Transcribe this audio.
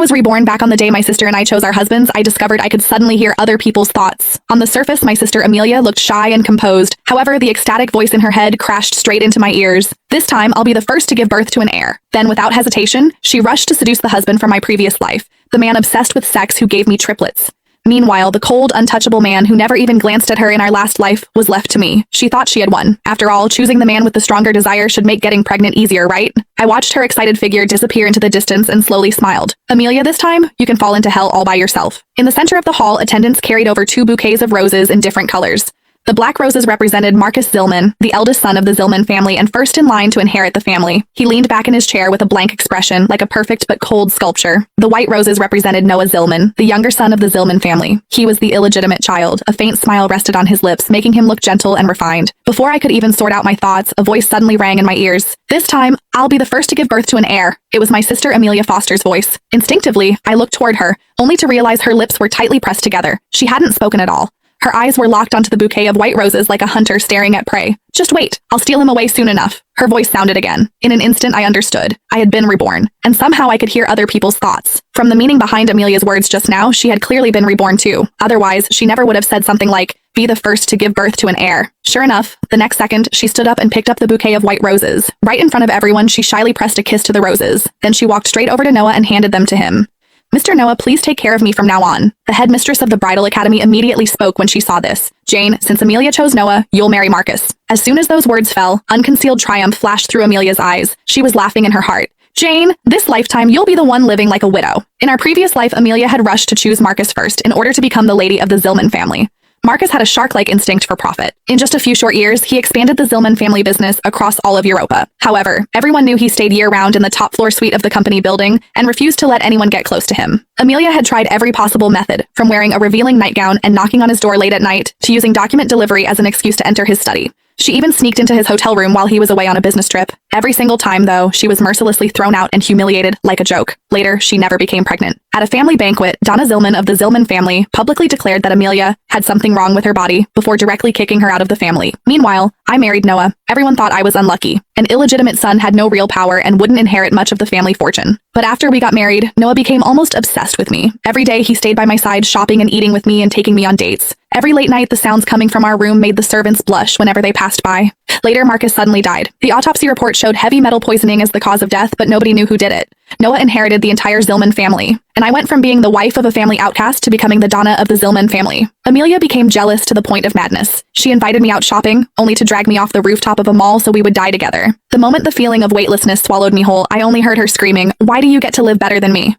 I was reborn back on the day my sister and I chose our husbands, I discovered I could suddenly hear other people's thoughts. On the surface, my sister Amelia looked shy and composed. However, the ecstatic voice in her head crashed straight into my ears. This time, I'll be the first to give birth to an heir. Then, without hesitation, she rushed to seduce the husband from my previous life, the man obsessed with sex who gave me triplets. Meanwhile, the cold, untouchable man who never even glanced at her in our last life was left to me. She thought she had won. After all, choosing the man with the stronger desire should make getting pregnant easier, right? I watched her excited figure disappear into the distance and slowly smiled. Amelia, this time, you can fall into hell all by yourself. In the center of the hall, attendants carried over 2 bouquets of roses in different colors. The black roses represented Marcus Zillman, the eldest son of the Zillman family and first in line to inherit the family. He leaned back in his chair with a blank expression, like a perfect but cold sculpture. The white roses represented Noah Zillman, the younger son of the Zillman family. He was the illegitimate child. A faint smile rested on his lips, making him look gentle and refined. Before I could even sort out my thoughts, a voice suddenly rang in my ears. This time, I'll be the first to give birth to an heir. It was my sister Amelia Foster's voice. Instinctively, I looked toward her, only to realize her lips were tightly pressed together. She hadn't spoken at all. Her eyes were locked onto the bouquet of white roses like a hunter staring at prey. Just wait, I'll steal him away soon enough. Her voice sounded again. In an instant, I understood. I had been reborn, and somehow I could hear other people's thoughts. From the meaning behind Amelia's words just now, she had clearly been reborn too. Otherwise, she never would have said something like, be the first to give birth to an heir. Sure enough, the next second, she stood up and picked up the bouquet of white roses. Right in front of everyone, she shyly pressed a kiss to the roses. Then she walked straight over to Noah and handed them to him. Mr. Noah, please take care of me from now on. The headmistress of the bridal academy immediately spoke when she saw this. Jane, since Amelia chose Noah, you'll marry Marcus. As soon as those words fell, unconcealed triumph flashed through Amelia's eyes. She was laughing in her heart. Jane, this lifetime you'll be the one living like a widow. In our previous life, Amelia had rushed to choose Marcus first in order to become the lady of the Zillman family. Marcus had a shark-like instinct for profit. In just a few short years, he expanded the Zillman family business across all of Europa. However, everyone knew he stayed year-round in the top-floor suite of the company building and refused to let anyone get close to him. Amelia had tried every possible method, from wearing a revealing nightgown and knocking on his door late at night, to using document delivery as an excuse to enter his study. She even sneaked into his hotel room while he was away on a business trip. Every single time, though, she was mercilessly thrown out and humiliated like a joke. Later, she never became pregnant. At a family banquet, Donna Zillman of the Zillman family publicly declared that Amelia had something wrong with her body before directly kicking her out of the family. Meanwhile, I married Noah. Everyone thought I was unlucky. An illegitimate son had no real power and wouldn't inherit much of the family fortune. But after we got married, Noah became almost obsessed with me. Every day, he stayed by my side shopping and eating with me and taking me on dates. Every late night, the sounds coming from our room made the servants blush whenever they passed by. Later, Marcus suddenly died. The autopsy report showed heavy metal poisoning as the cause of death, but nobody knew who did it. Noah inherited the entire Zillman family, and I went from being the wife of a family outcast to becoming the Donna of the Zillman family. Amelia became jealous to the point of madness. She invited me out shopping, only to drag me off the rooftop of a mall so we would die together. The moment the feeling of weightlessness swallowed me whole, I only heard her screaming, "Why do you get to live better than me?"